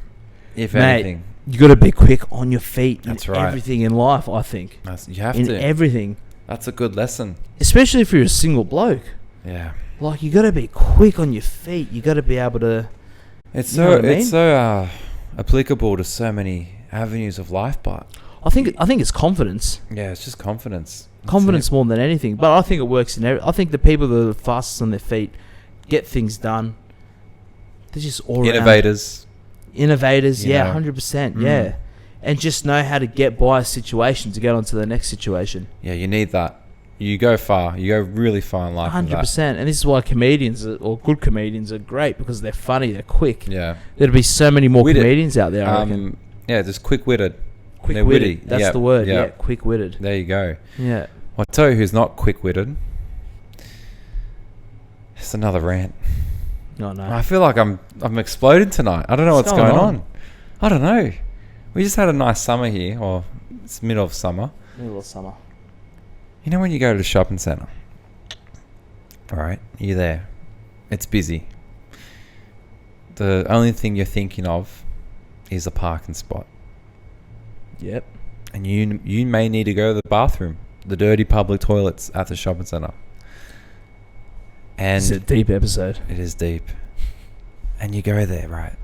If Mate, anything. You got to be quick on your feet. That's in right. Everything in life, I think. You have in to. everything. That's a good lesson. Especially if you're a single bloke. Yeah. Like, you got to be quick on your feet. You got to be able to... It's You know what I mean? it's so applicable to so many avenues of life, but I think it's confidence. yeah, it's just confidence. That's Confidence it. more than anything. But I think it works in I think the people that are the fastest on their feet get things done. They're just all around. Innovators, You yeah, know. 100%, yeah. And just know how to get by a situation to get on to the next situation. Yeah, you need that. You go far. You go really far in life. with that. 100%. And this is why comedians, or good comedians, are great, because they're funny, they're quick. Yeah. There'd be so many more Witted. comedians out there, I reckon. Yeah, just quick-witted. They're Quick-witted. witty. That's Yeah, the word, yeah. yeah, quick-witted. There you go. Yeah. I'll tell you who's not quick-witted. It's another rant. No, no. I feel like I'm exploding tonight. I don't know what's going on. I don't know. We just had a nice summer here, or it's middle of summer. Middle of summer. You know when you go to the shopping centre, all right, you're there, it's busy. The only thing you're thinking of is a parking spot. Yep. And you may need to go to the bathroom, the dirty public toilets at the shopping centre. And It's a deep episode. it is deep. And you go there, right?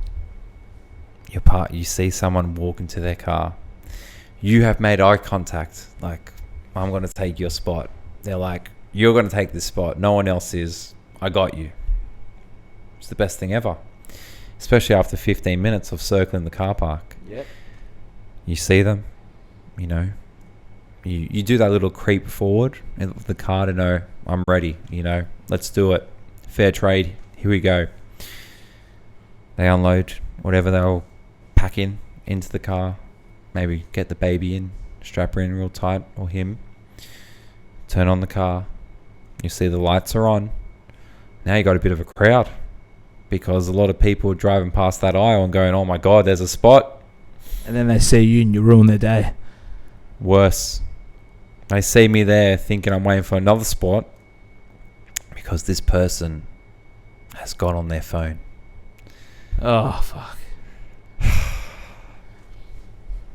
You see someone walk into their car. You have made eye contact, like, I'm going to take your spot. They're like, you're going to take this spot. No one else is. I got you. It's the best thing ever. Especially after 15 minutes of circling the car park. Yep. You see them, you do that little creep forward of the car to know, I'm ready, let's do it. Fair trade. Here we go. They unload whatever they'll pack into the car. Maybe get the baby in, strap her in real tight, or him. Turn on the car. You see the lights are on. Now you got a bit of a crowd, because a lot of people are driving past that aisle and going, oh my God, there's a spot. And then they see you and you ruin their day. Worse. They see me there thinking I'm waiting for another spot because this person has got on their phone. Oh, fuck.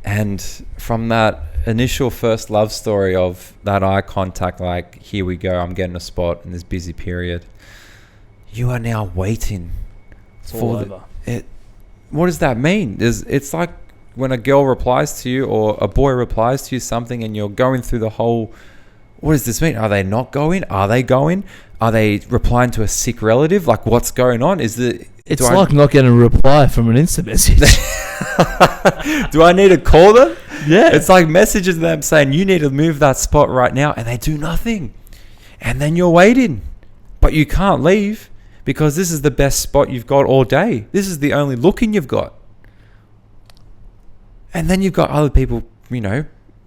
And from that initial first love story of that eye contact, like, here we go, I'm getting a spot in this busy period, you are now waiting It's all over. What does that mean? It's like when a girl replies to you or a boy replies to you something and you're going through the whole, what does this mean? Are they not going? Are they going? Are they replying to a sick relative? Like, what's going on? It's like not getting a reply from an Insta message. Do I need to call them? Yeah. It's like messages them saying, you need to move that spot right now, and they do nothing. And then you're waiting. But you can't leave because this is the best spot you've got all day. This is the only looking you've got. And then you've got other people,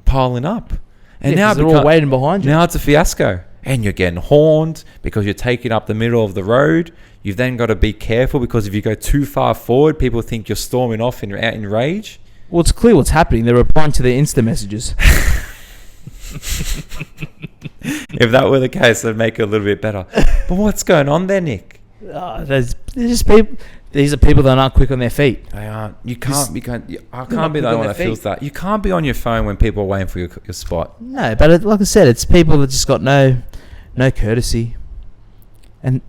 piling up. And now they're all waiting behind you. Now it's a fiasco. And you're getting horned because you're taking up the middle of the road. You've then got to be careful because if you go too far forward, people think you're storming off and you're out in rage. Well, it's clear what's happening. They're replying to their Insta messages. If that were the case, it'd make it a little bit better. But what's going on there, Nick? They're just people. These are people that aren't quick on their feet. They aren't. I They're can't not be the quick on one their that feels feet. that. You can't be on your phone when people are waiting for your spot. No, but like I said, it's people that just got no no courtesy, and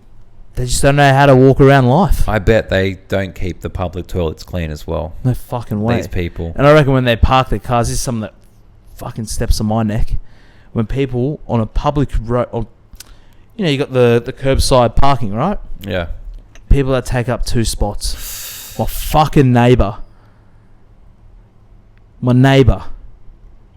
they just don't know how to walk around life. I bet they don't keep the public toilets clean as well. No fucking way. These people. And I reckon when they park their cars, this is something that fucking steps on my neck. When people on a public road, you got the curbside parking, right? Yeah. People that take up 2 spots. My fucking neighbour. My neighbour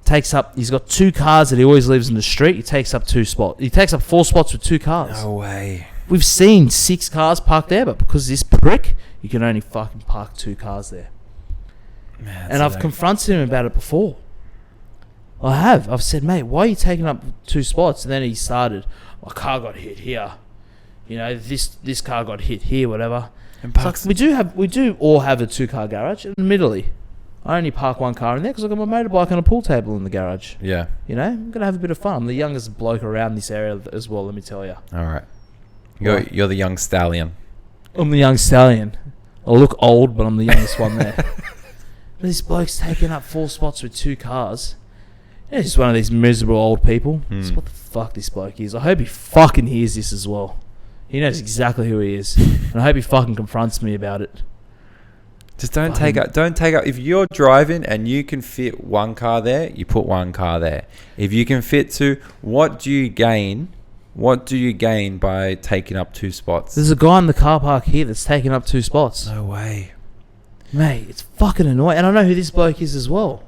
takes up. He's got 2 cars that he always leaves in the street. He takes up 2 spots. He takes up 4 spots with 2 cars. No way. We've seen 6 cars parked there, but because of this prick, you can only fucking park 2 cars there. Man, and I've confronted him about it before. I have. I've said, mate, why are you taking up 2 spots? And then he started, my car got hit here. This car got hit here, whatever. And It's like we do all have a 2-car garage. Admittedly, I only park 1 car in there because I've got my motorbike and a pool table in the garage. Yeah. I'm gonna have a bit of fun. I'm the youngest bloke around this area as well. Let me tell you. All right. You're the young stallion. I'm the young stallion. I look old, but I'm the youngest one there. This bloke's taking up 4 spots with 2 cars. He's just one of these miserable old people. That's what the fuck this bloke is. I hope he fucking hears this as well. He knows exactly who he is. And I hope he fucking confronts me about it. Just don't take up. If you're driving and you can fit 1 car there, you put 1 car there. If you can fit 2, what do you gain? What do you gain by taking up 2 spots? There's a guy in the car park here that's taking up 2 spots. No way. Mate, it's fucking annoying. And I know who this bloke is as well.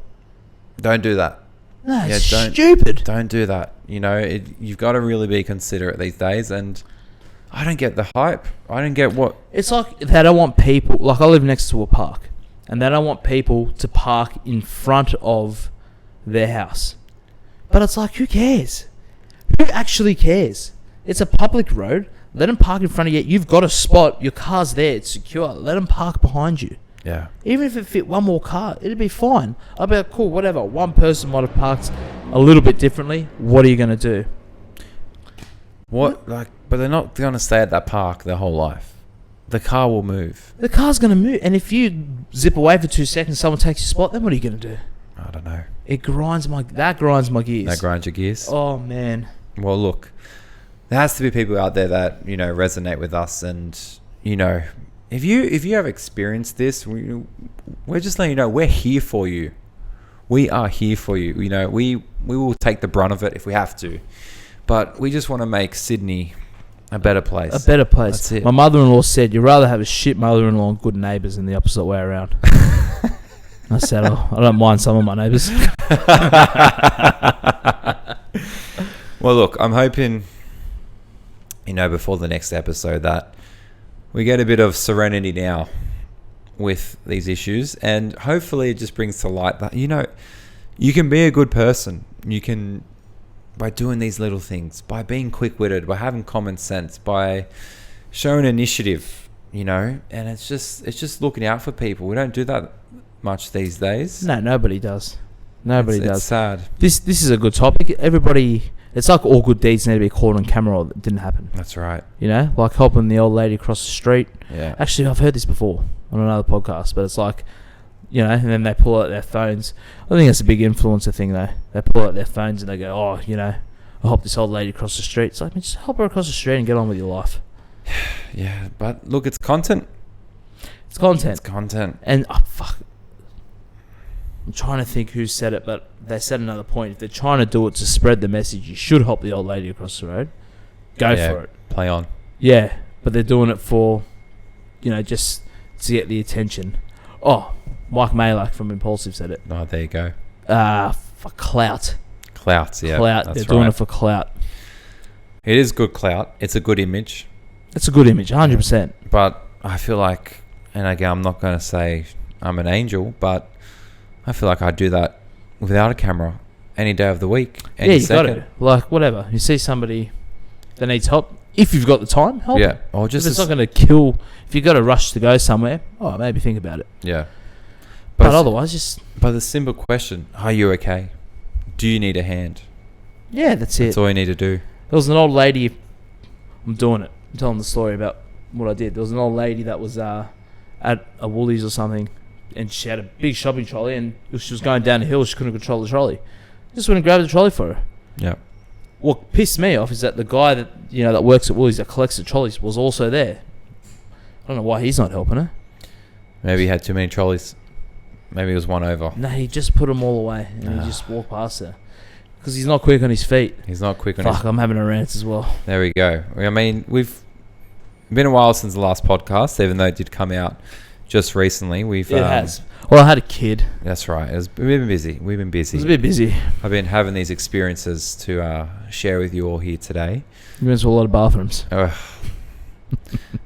Don't do that. No, it's stupid. Don't do that. You've got to really be considerate these days. And I don't get the hype. I don't get what... It's like they don't want people... Like, I live next to a park. And they don't want people to park in front of their house. But it's like, who cares? Who actually cares? It's a public road. Let them park in front of you. You've got a spot. Your car's there. It's secure. Let them park behind you. Yeah. Even if it fit 1 more car, it'd be fine. I'd be like, cool, whatever. 1 person might have parked a little bit differently. What are you going to do? But they're not going to stay at that park their whole life. The car will move. The car's going to move. And if you zip away for 2 seconds, someone takes your spot, then what are you going to do? I don't know. That grinds my gears. That grinds your gears? Oh, man. Well, look, there has to be people out there that, resonate with us. And, if you have experienced this, we're just letting you know we're here for you. We are here for you. We will take the brunt of it if we have to. But we just want to make Sydney a better place. A better place. That's it. My mother-in-law said, you'd rather have a shit mother-in-law and good neighbours than the opposite way around. I said, I don't mind some of my neighbours. Well, look, I'm hoping, before the next episode that we get a bit of serenity now with these issues. And hopefully it just brings to light that, you can be a good person. You can... by doing these little things, by being quick-witted, by having common sense, by showing initiative, and it's just looking out for people. We don't do that much these days. No, nobody does. Nobody does. It's sad. This is a good topic. Everybody, it's like all good deeds need to be caught on camera or it didn't happen. That's right. Like helping the old lady across the street. Yeah. Actually, I've heard this before on another podcast, but it's like, and then they pull out their phones. I think that's a big influencer thing, though. They pull out their phones and they go, I helped this old lady across the street. It's like, just help her across the street and get on with your life. Yeah, but look, it's content. It's content. It's content. And, fuck. I'm trying to think who said it, but they said another point. If they're trying to do it to spread the message, you should help the old lady across the road. Go for it. Play on. Yeah, but they're doing it for, just to get the attention. Oh, Mike Malak from Impulsive said it. Oh, there you go. For clout. Clout, yeah. Clout. They're doing it for clout. It is good clout. It's a good image. It's a good image, 100%. But I feel like, and again, I'm not going to say I'm an angel, but I feel like I'd do that without a camera any day of the week. Any second. Got it. Like, whatever. You see somebody that needs help, if you've got the time, help them. Or just if it's not going to kill, if you've got to rush to go somewhere, maybe think about it. Yeah. But otherwise, just... But the simple question, are you okay? Do you need a hand? Yeah, that's it. That's all you need to do. There was an old lady... I'm doing it. I'm telling the story about what I did. There was an old lady that was at a Woolies or something, and she had a big shopping trolley, and she was going down a hill. She couldn't control the trolley. Just went and grabbed the trolley for her. Yeah. what pissed me off is that the guy that works at Woolies that collects the trolleys was also there. I don't know why he's not helping her. Maybe he had too many trolleys. Maybe it was one over. No, he just put them all away and he just walked past her. Because he's not quick on his feet. He's not quick on his feet. I'm having a rant as well. There we go. I mean, we've been a while since the last podcast, even though it did come out just recently. It has. Well, I had a kid. That's right. We've been busy. It was a bit busy. I've been having these experiences to share with you all here today. You went to a lot of bathrooms. Not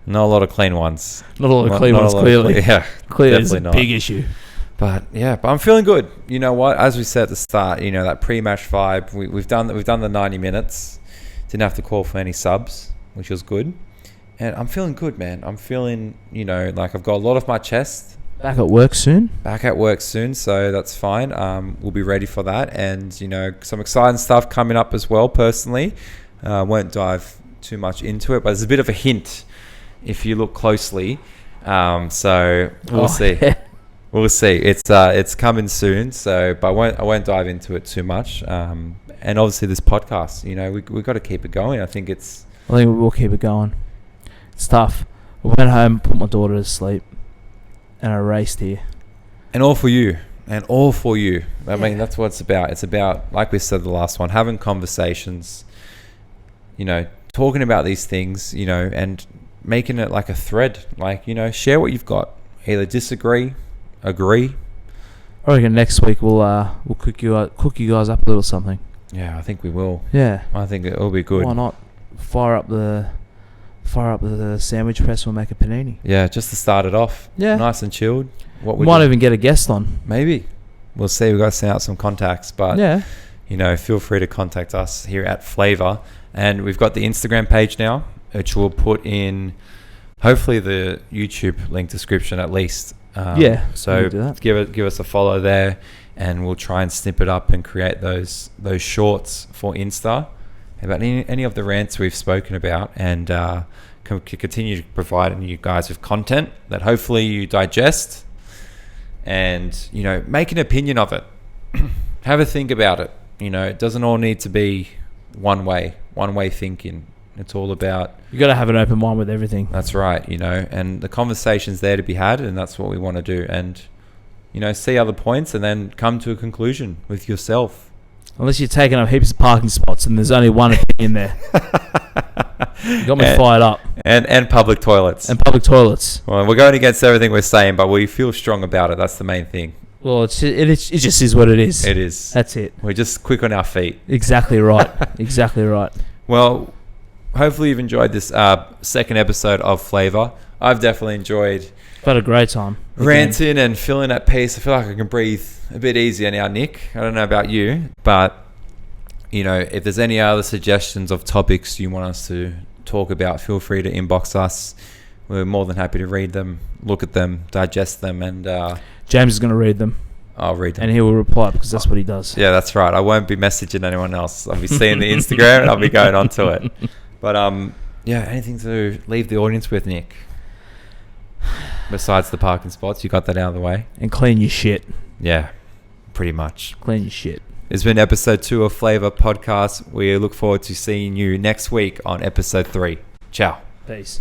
a lot of clean ones. Not a lot of clean ones, clearly. Clearly, it's a big issue. But I'm feeling good. You know what? As we said at the start, that pre-match vibe. We've done the 90 minutes. Didn't have to call for any subs, which was good. And I'm feeling good, man. I'm feeling, like I've got a lot off my chest. Back at work soon, so that's fine. We'll be ready for that. And, some exciting stuff coming up as well, personally. Won't dive too much into it, but there's a bit of a hint if you look closely. So we'll see. Yeah. We'll see. It's coming soon, but I won't dive into it too much. And obviously this podcast, we've got to keep it going. I think we will keep it going. It's tough. I went home, put my daughter to sleep, and I raced here. And all for you. I mean, that's what it's about. It's about, like we said the last one, having conversations, talking about these things, and making it like a thread. Like, share what you've got. Either disagree, agree. I reckon next week we'll cook you guys up a little something. Yeah, I think we will. Yeah, I think it'll be good. Why not? Fire up the sandwich press. We'll make a panini. Yeah, just to start it off. Yeah, nice and chilled. What we might even get a guest on. Maybe. We'll see. We've got to send out some contacts, but yeah, feel free to contact us here at Flaeva, and we've got the Instagram page now, which we'll put in hopefully the YouTube link description at least. So give us a follow there, and we'll try and snip it up and create those shorts for Insta about any of the rants we've spoken about, and continue to provide you guys with content that hopefully you digest and make an opinion of it. Have a think about it. It doesn't all need to be one way thinking. It's all about, you got to have an open mind with everything. That's right. And the conversation's there to be had, and that's what we want to do. And see other points and then come to a conclusion with yourself. Unless you're taking up heaps of parking spots and there's only one opinion there. You got me fired up. And public toilets. Well, we're going against everything we're saying, but we feel strong about it. That's the main thing. Well, it just is what it is. It is. That's it. We're just quick on our feet. Exactly right. Exactly right. Well, hopefully you've enjoyed this second episode of Flaeva. I've definitely enjoyed. I've had a great time. Ranting and feeling at peace. I feel like I can breathe a bit easier now, Nick. I don't know about you, but if there's any other suggestions of topics you want us to talk about, feel free to inbox us. We're more than happy to read them, look at them, digest them, and James is going to read them. I'll read them. And he will reply because that's what he does. Yeah, that's right. I won't be messaging anyone else. I'll be seeing the Instagram and I'll be going on to it. But anything to leave the audience with, Nick? Besides the parking spots, you got that out of the way. And clean your shit. Yeah, pretty much. Clean your shit. It's been episode 2 of Flaeva Podcast. We look forward to seeing you next week on episode 3. Ciao. Peace.